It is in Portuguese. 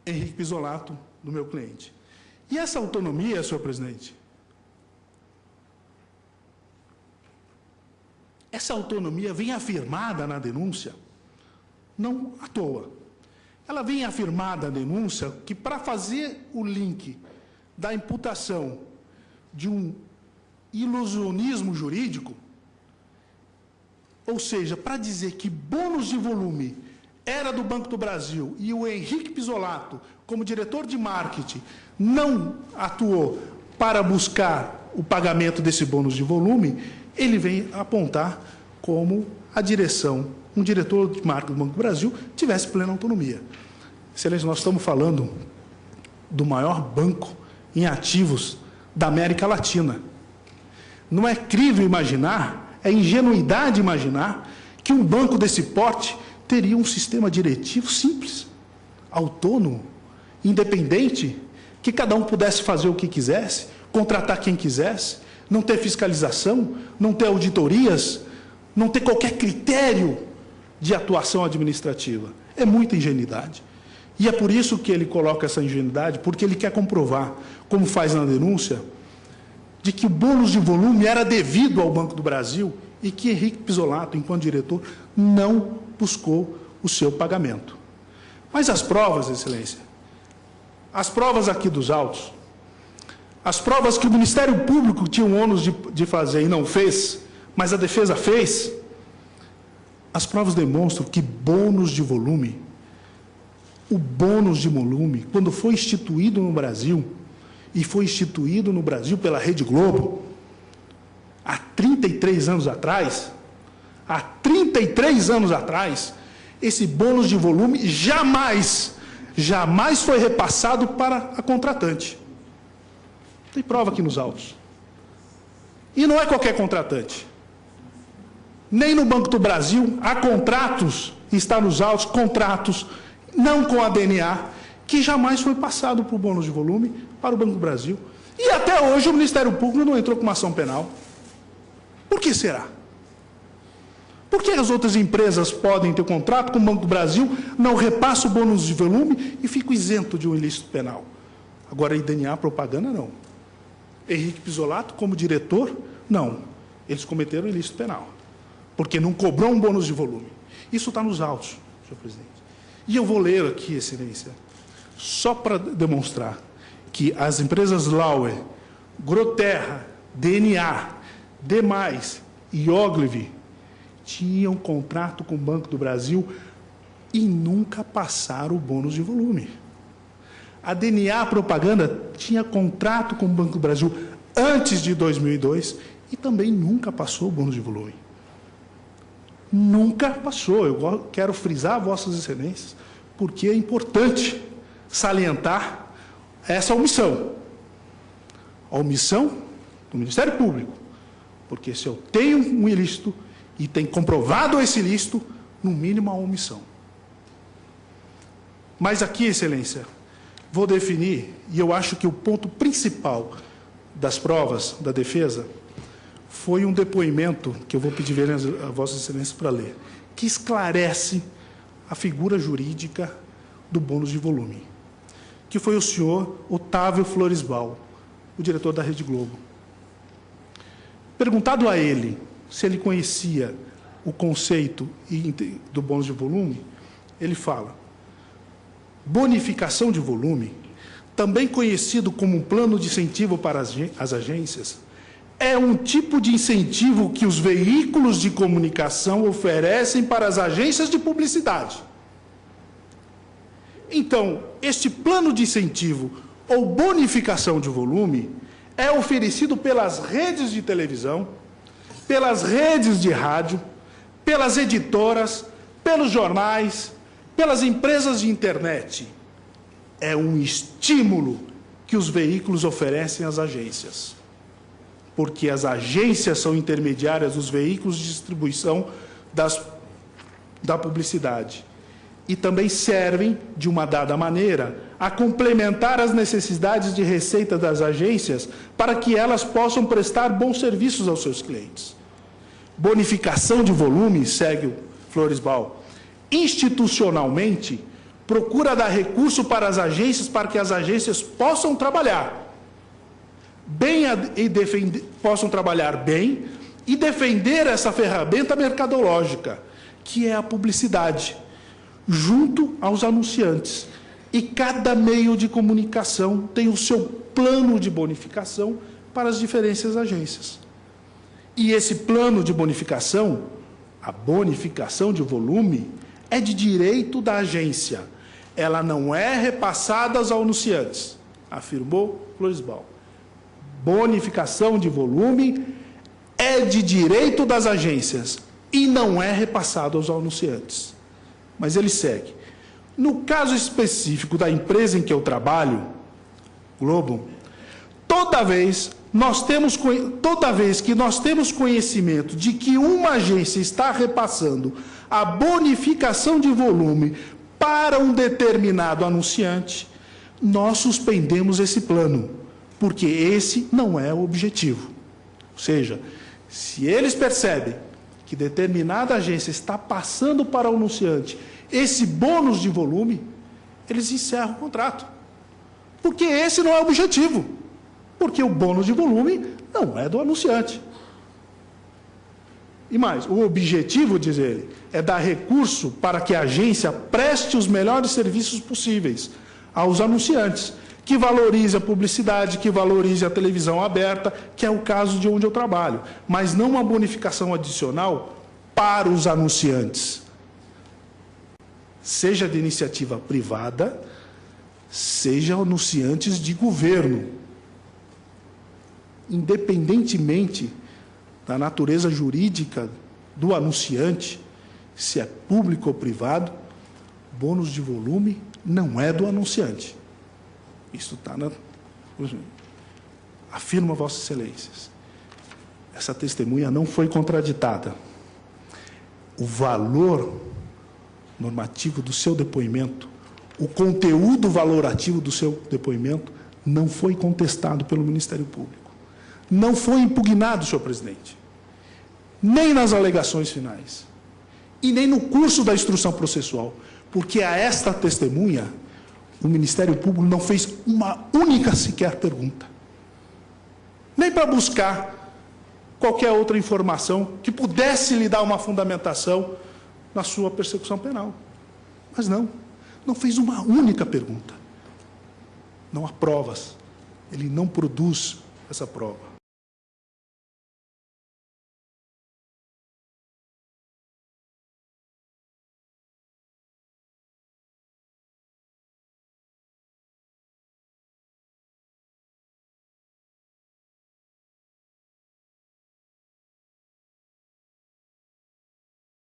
Henrique Pisolato, do meu cliente. E essa autonomia, senhor presidente, essa autonomia vem afirmada na denúncia, não à toa. Ela vem afirmada na denúncia que, para fazer o link da imputação de um ilusionismo jurídico, ou seja, para dizer que bônus de volume era do Banco do Brasil e o Henrique Pisolato, como diretor de marketing, não atuou para buscar o pagamento desse bônus de volume, ele vem apontar como a direção, um diretor de marketing do Banco do Brasil, tivesse plena autonomia. Excelência, nós estamos falando do maior banco em ativos da América Latina. Não é crível imaginar, é ingenuidade imaginar que um banco desse porte teria um sistema diretivo simples, autônomo, independente, que cada um pudesse fazer o que quisesse, contratar quem quisesse, não ter fiscalização, não ter auditorias, não ter qualquer critério de atuação administrativa. É muita ingenuidade. E é por isso que ele coloca essa ingenuidade, porque ele quer comprovar, como faz na denúncia, de que o bônus de volume era devido ao Banco do Brasil e que Henrique Pisolato, enquanto diretor, não buscou o seu pagamento. Mas as provas, Excelência, as provas aqui dos autos, as provas que o Ministério Público tinha o ônus de fazer e não fez, mas a defesa fez, as provas demonstram que bônus de volume, o bônus de volume, quando foi instituído no Brasil, e foi instituído no Brasil pela Rede Globo, há 33 anos atrás, esse bônus de volume jamais foi repassado para a contratante. Tem prova aqui nos autos. E não é qualquer contratante. Nem no Banco do Brasil, há contratos, está nos autos, contratos, não com a DNA, que jamais foi passado para o bônus de volume para o Banco do Brasil. E até hoje o Ministério Público não entrou com uma ação penal. Por que será? Por que as outras empresas podem ter contrato com o Banco do Brasil, não repassa o bônus de volume e fica isento de um ilícito penal? Agora, a DNA propaganda, não. Henrique Pisolato, como diretor, não. Eles cometeram ilícito penal, porque não cobrou um bônus de volume. Isso está nos autos, senhor presidente. E eu vou ler aqui, Excelência, só para demonstrar que as empresas Lauer, Groterra, DNA, Demais e Ogilvy tinham contrato com o Banco do Brasil e nunca passaram o bônus de volume. A DNA Propaganda tinha contrato com o Banco do Brasil antes de 2002 e também nunca passou o bônus de volume. Nunca passou. Eu quero frisar, Vossas Excelências, porque é importante salientar essa omissão. A omissão do Ministério Público. Porque se eu tenho um ilícito e tem comprovado esse ilícito, no mínimo a omissão. Mas aqui, Excelência, vou definir, e eu acho que o ponto principal das provas da defesa foi um depoimento, que eu vou pedir a Vossas Excelências para ler, que esclarece a figura jurídica do bônus de volume, que foi o senhor Otávio Floresbal, o diretor da Rede Globo. Perguntado a ele se ele conhecia o conceito do bônus de volume, ele fala: bonificação de volume, também conhecido como um plano de incentivo para as agências, é um tipo de incentivo que os veículos de comunicação oferecem para as agências de publicidade. Então, este plano de incentivo ou bonificação de volume é oferecido pelas redes de televisão, pelas redes de rádio, pelas editoras, pelos jornais, pelas empresas de internet. É um estímulo que os veículos oferecem às agências, porque as agências são intermediárias dos veículos de distribuição da publicidade e também servem, de uma dada maneira, a complementar as necessidades de receita das agências para que elas possam prestar bons serviços aos seus clientes. Bonificação de volume, segue o Floresbal, institucionalmente procura dar recurso para as agências, para que as agências possam trabalhar bem possam trabalhar bem e defender essa ferramenta mercadológica, que é a publicidade, junto aos anunciantes. E cada meio de comunicação tem o seu plano de bonificação para as diferentes agências. E esse plano de bonificação, a bonificação de volume, é de direito da agência. Ela não é repassada aos anunciantes, afirmou Floresbal. Bonificação de volume é de direito das agências e não é repassado aos anunciantes. Mas ele segue. No caso específico da empresa em que eu trabalho, Globo, toda vez que nós temos conhecimento de que uma agência está repassando a bonificação de volume para um determinado anunciante, nós suspendemos esse plano, porque esse não é o objetivo. Ou seja, se eles percebem que determinada agência está passando para o anunciante esse bônus de volume, eles encerram o contrato. Porque esse não é o objetivo. Porque o bônus de volume não é do anunciante. E mais, o objetivo, diz ele, é dar recurso para que a agência preste os melhores serviços possíveis aos anunciantes, que valorize a publicidade, que valorize a televisão aberta, que é o caso de onde eu trabalho, mas não uma bonificação adicional para os anunciantes, seja de iniciativa privada, seja anunciantes de governo. Independentemente da natureza jurídica do anunciante, se é público ou privado, bônus de volume não é do anunciante. Isso está na... Afirma, Vossas Excelências. Essa testemunha não foi contraditada. O valor normativo do seu depoimento, o conteúdo valorativo do seu depoimento, não foi contestado pelo Ministério Público. Não foi impugnado, senhor presidente. Nem nas alegações finais. E nem no curso da instrução processual. Porque a esta testemunha, o Ministério Público não fez uma única sequer pergunta. Nem para buscar qualquer outra informação que pudesse lhe dar uma fundamentação na sua persecução penal. Mas não fez uma única pergunta. Não há provas. Ele não produz essa prova.